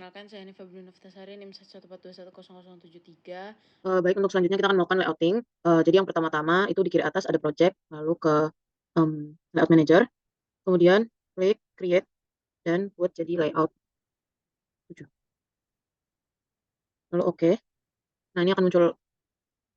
Perkenalkan, saya Nifa Bruna Naftasari, NIM 114210073. Baik, untuk selanjutnya kita akan melakukan layouting. Jadi yang pertama-tama itu di kiri atas ada project, lalu ke layout manager, kemudian klik create dan buat jadi layout 7. Lalu oke. Nah, ini akan muncul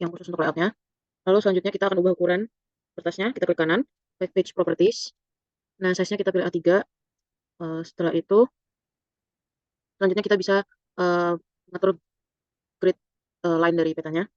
yang khusus untuk layoutnya. Lalu selanjutnya kita akan ubah ukuran kertasnya, kita klik kanan, klik page properties. Nah, size-nya kita pilih A3. Setelah itu, selanjutnya kita bisa mengatur grid line dari petanya.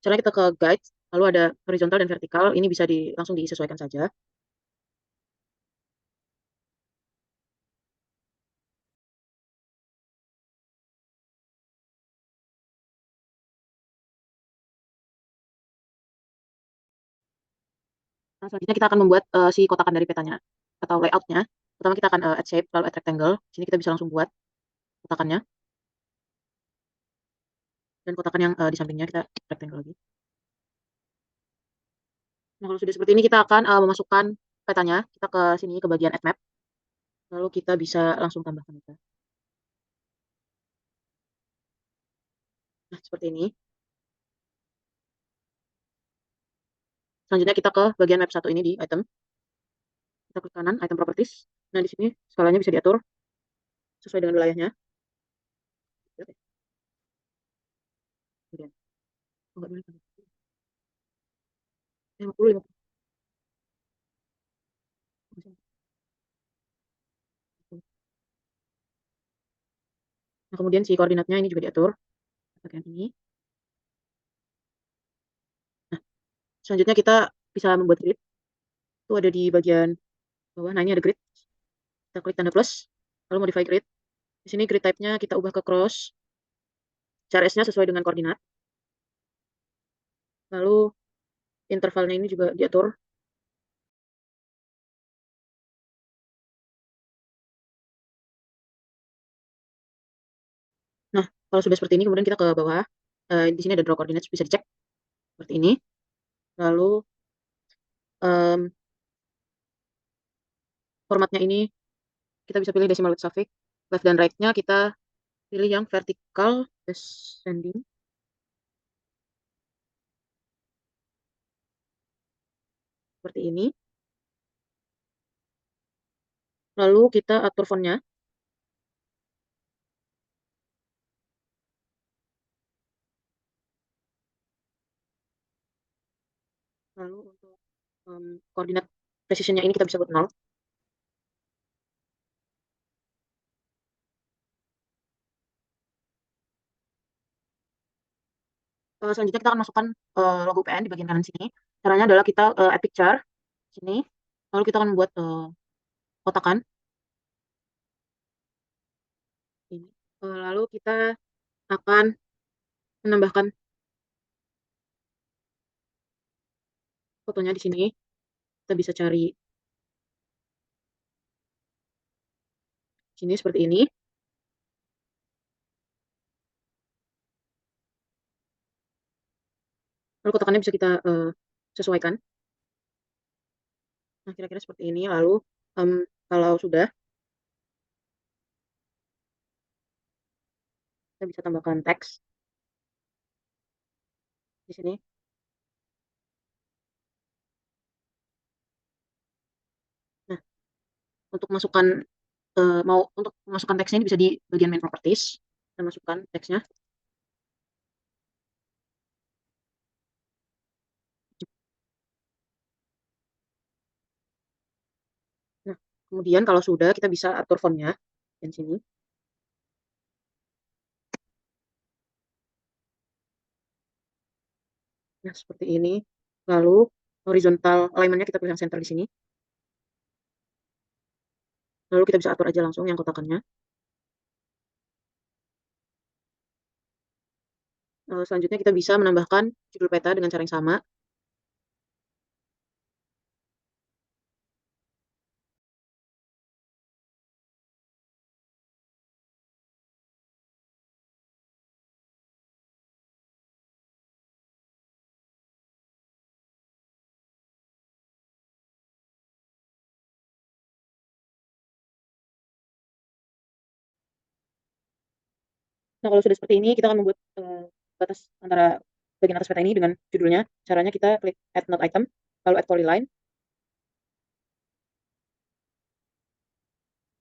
Caranya kita ke guide, lalu ada horizontal dan vertikal. Ini bisa langsung disesuaikan saja. Nah, selanjutnya kita akan membuat si kotakan dari petanya atau layoutnya. Pertama kita akan add shape, lalu add rectangle. Sini kita bisa langsung buat kotakannya. Dan kotakan yang di sampingnya kita rectangle lagi. Nah, kalau sudah seperti ini kita akan memasukkan petanya. Kita ke sini ke bagian add map. Lalu kita bisa langsung tambahkan itu. Nah, seperti ini. Selanjutnya kita ke bagian map 1 ini di item. Kita klik kanan, item properties. Nah, di sini skalanya bisa diatur sesuai dengan wilayahnya. Kemudian, oh, nggak boleh. 50, 50. Nah, kemudian si koordinatnya ini juga diatur. Bagian ini. Nah, selanjutnya kita bisa membuat grid. Itu ada di bagian bawah. Nah, ini ada grid. Kita klik tanda plus, lalu modify grid. Di sini grid type-nya kita ubah ke cross. CRS-nya sesuai dengan koordinat. Lalu intervalnya ini juga diatur. Nah, kalau sudah seperti ini, kemudian kita ke bawah. Di sini ada draw coordinates, bisa dicek seperti ini. Lalu formatnya ini kita bisa pilih decimal with suffix. Left dan right-nya kita pilih yang vertical descending. Seperti ini. Lalu kita atur font-nya. Lalu untuk koordinat precision-nya ini kita bisa buat 0. Selanjutnya kita akan masukkan logo PN di bagian kanan sini. Caranya adalah kita add picture sini. Lalu kita akan membuat kotakan ini. Lalu kita akan menambahkan fotonya di sini. Kita bisa cari sini seperti ini. Lalu kotakannya bisa kita sesuaikan. Nah, kira-kira seperti ini. Lalu kalau sudah, kita bisa tambahkan teks di sini. Nah, untuk masukkan untuk memasukkan teksnya ini bisa di bagian main properties. Kita masukkan teksnya. Nah, kemudian kalau sudah kita bisa atur fontnya di sini. Nah, seperti ini. Lalu horizontal alignment-nya kita pilih yang center di sini. Lalu kita bisa atur aja langsung yang kotakannya. Selanjutnya kita bisa menambahkan judul peta dengan cara yang sama. Nah, kalau sudah seperti ini, kita akan membuat batas antara bagian atas peta ini dengan judulnya. Caranya kita klik Add Node Item, lalu Add Polyline.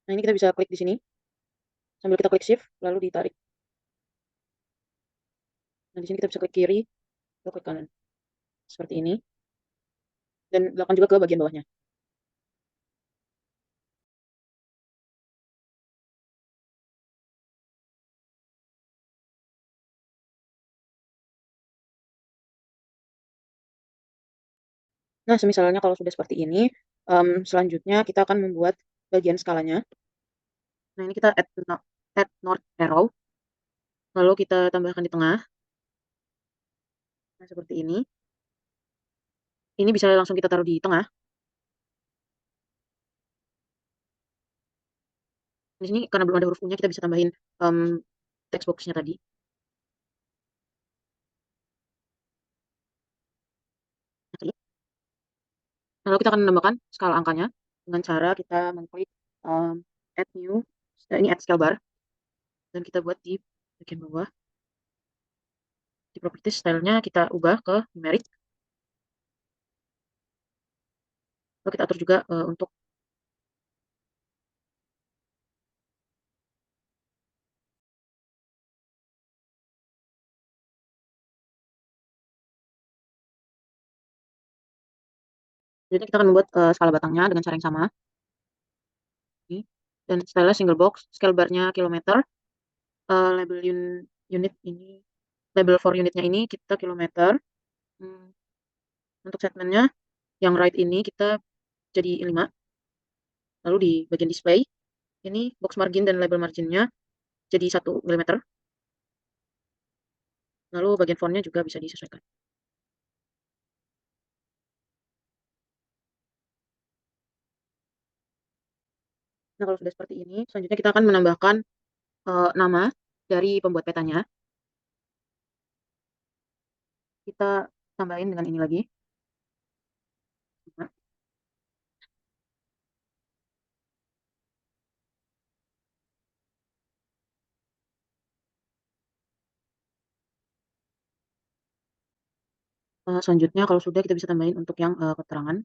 Nah, ini kita bisa klik di sini, sambil kita klik Shift, lalu ditarik. Nah, di sini kita bisa klik kiri, atau klik kanan. Seperti ini. Dan lakukan juga ke bagian bawahnya. Nah, semisalnya kalau sudah seperti ini, selanjutnya kita akan membuat bagian skalanya. Nah, ini kita add north arrow, lalu kita tambahkan di tengah. Nah, seperti ini. Ini bisa langsung kita taruh di tengah. Di sini karena belum ada huruf U-nya, kita bisa tambahin text box-nya tadi. Oke. Lalu kita akan menambahkan skala angkanya dengan cara kita mengklik add new, ini add scale bar, dan kita buat di bagian bawah. Di properties stylenya kita ubah ke numeric. Lalu kita atur juga untuk jadi kita akan membuat skala batangnya dengan cara yang sama. Dan style single box, scale barnya kilometer, label unit ini, label for unitnya ini kita kilometer. Untuk segmennya yang right ini kita jadi 5. Lalu di bagian display ini box margin dan label marginnya jadi 1 mm. Lalu bagian fontnya juga bisa disesuaikan. Nah, kalau sudah seperti ini, selanjutnya kita akan menambahkan nama dari pembuat petanya. Kita tambahin dengan ini lagi. Nah, selanjutnya kalau sudah kita bisa tambahin untuk yang keterangan.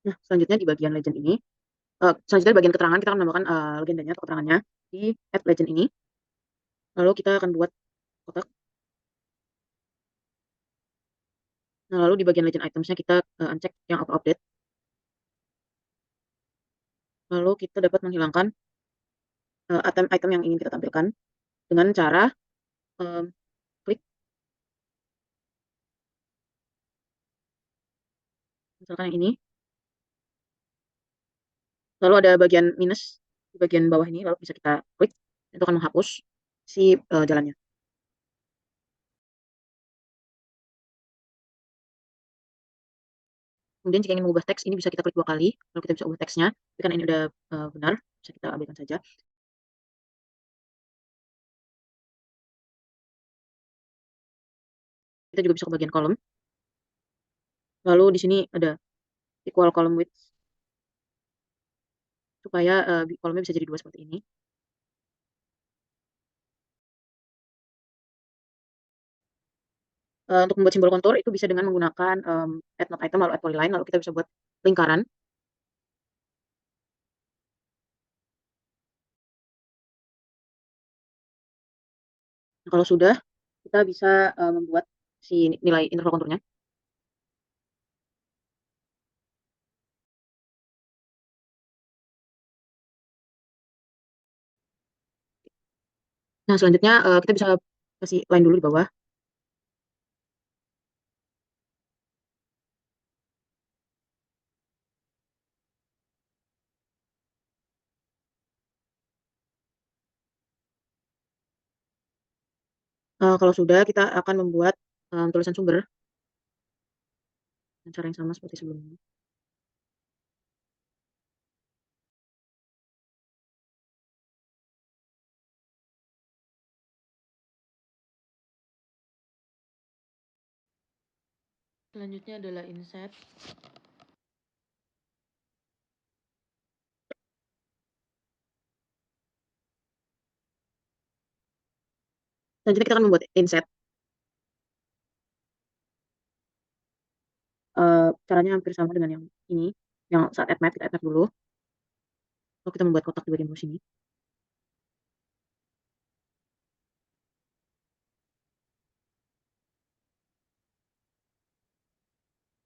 Nah, selanjutnya di bagian legend ini, selanjutnya di bagian keterangan kita akan menambahkan legendanya atau keterangannya di add legend ini. Lalu kita akan buat kotak. Nah, lalu di bagian legend itemsnya kita uncheck yang auto update. Lalu kita dapat menghilangkan item-item yang ingin kita tampilkan dengan cara klik, misalkan yang ini. Lalu ada bagian minus di bagian bawah ini, lalu bisa kita klik. Itu akan menghapus si jalannya. Kemudian jika ingin mengubah teks, ini bisa kita klik 2 kali, lalu kita bisa ubah teksnya. Tapi karena ini udah benar, bisa kita abaikan saja. Kita juga bisa ke bagian kolom. Lalu di sini ada equal column width, supaya kolomnya bisa jadi 2 seperti ini. Untuk membuat simbol kontur itu bisa dengan menggunakan add node item lalu add polyline, lalu kita bisa buat lingkaran. Nah, kalau sudah, kita bisa membuat si nilai interval konturnya. Nah, selanjutnya kita bisa kasih line dulu di bawah. Kalau sudah, kita akan membuat tulisan sumber dengan cara yang sama seperti sebelumnya. Selanjutnya adalah inset. Selanjutnya kita akan membuat inset. Caranya hampir sama dengan yang ini. Yang saat add map, kita add map dulu. Lalu kita membuat kotak di bagian bawah sini.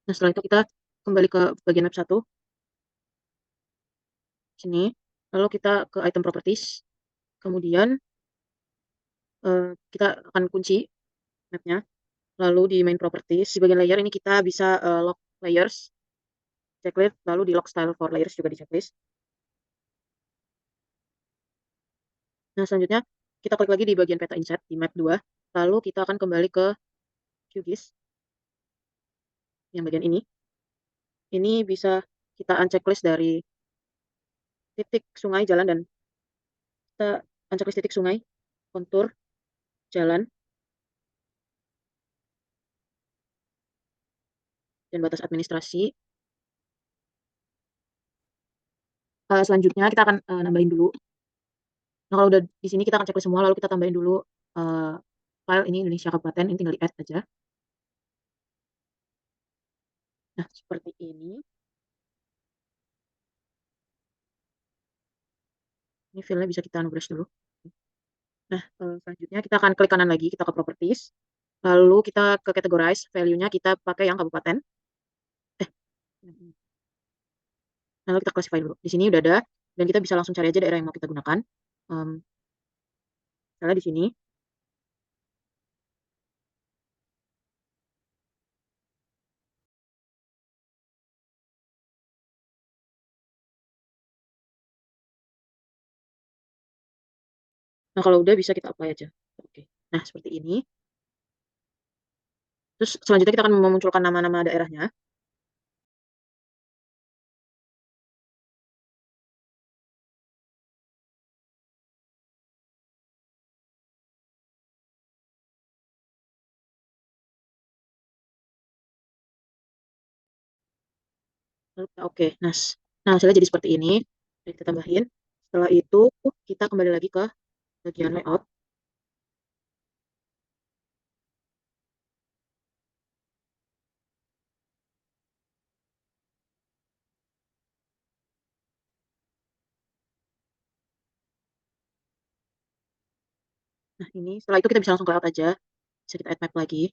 Nah, setelah itu kita kembali ke bagian map 1, sini. Lalu kita ke item properties. Kemudian kita akan kunci mapnya. Lalu di main properties, di bagian layer ini kita bisa lock layers, checklist, lalu di lock style for layers juga di checklist. Nah, selanjutnya kita klik lagi di bagian peta inset di map 2. Lalu kita akan kembali ke QGIS yang bagian ini. Ini bisa kita unchecklist dari titik sungai, jalan, dan kita unchecklist titik sungai, kontur, jalan, dan batas administrasi. Selanjutnya kita akan nambahin dulu. Nah, kalau udah di sini kita akan checklist semua, lalu kita tambahin dulu uh, file ini Indonesia Kabupaten, ini tinggal di add aja. Nah, seperti ini. Ini filenya bisa kita unbrush dulu. Nah, selanjutnya kita akan klik kanan lagi, kita ke properties. Lalu kita ke categorize, value-nya kita pakai yang kabupaten. Eh, lalu kita classify dulu. Di sini udah ada, dan kita bisa langsung cari aja daerah yang mau kita gunakan. Misalnya di sini. Nah, kalau udah bisa kita apply aja. Oke. Nah, seperti ini. Terus selanjutnya kita akan memunculkan nama-nama daerahnya. Oke, nah hasilnya jadi seperti ini. Jadi kita tambahin. Setelah itu kita kembali lagi ke bagian layout. Nah, ini setelah itu kita bisa langsung ke layout aja. Bisa kita add map lagi.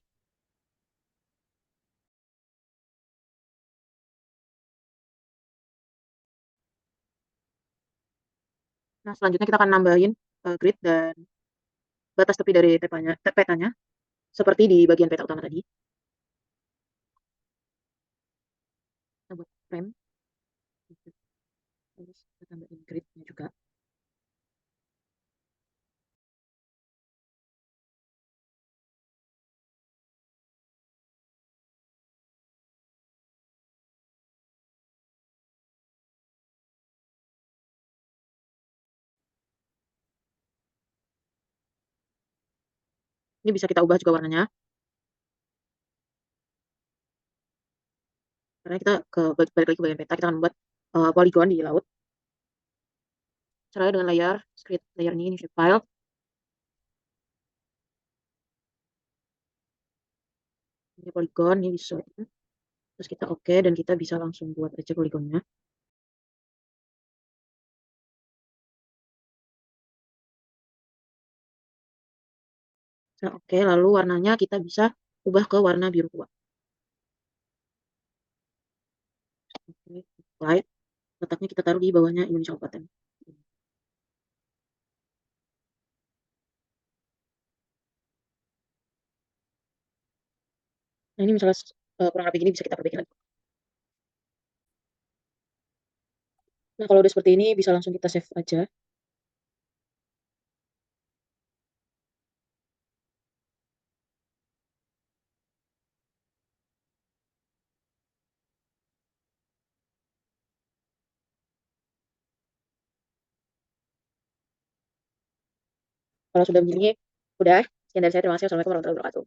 Nah, selanjutnya kita akan nambahin grid dan batas tepi dari petanya, seperti di bagian peta utama tadi. Kita buat frame. Terus kita tambahin gridnya juga. Ini bisa kita ubah juga warnanya. Karena kita balik lagi ke bagian peta, kita akan membuat polygon di laut. Caranya dengan layar, script layer ini shape file. Ini polygon, ini bisa. Terus kita oke, dan kita bisa langsung buat aja polygonnya. Nah, oke, lalu warnanya kita bisa ubah ke warna biru tua. Oke, light. Letaknya kita taruh di bawahnya Indonesia Kabupaten. Nah, ini misalnya kurang rapi gini bisa kita perbaiki lagi. Nah, kalau udah seperti ini bisa langsung kita save aja. Kalau sudah begini, udah. Sekian dari saya. Terima kasih. Assalamualaikum warahmatullahi wabarakatuh.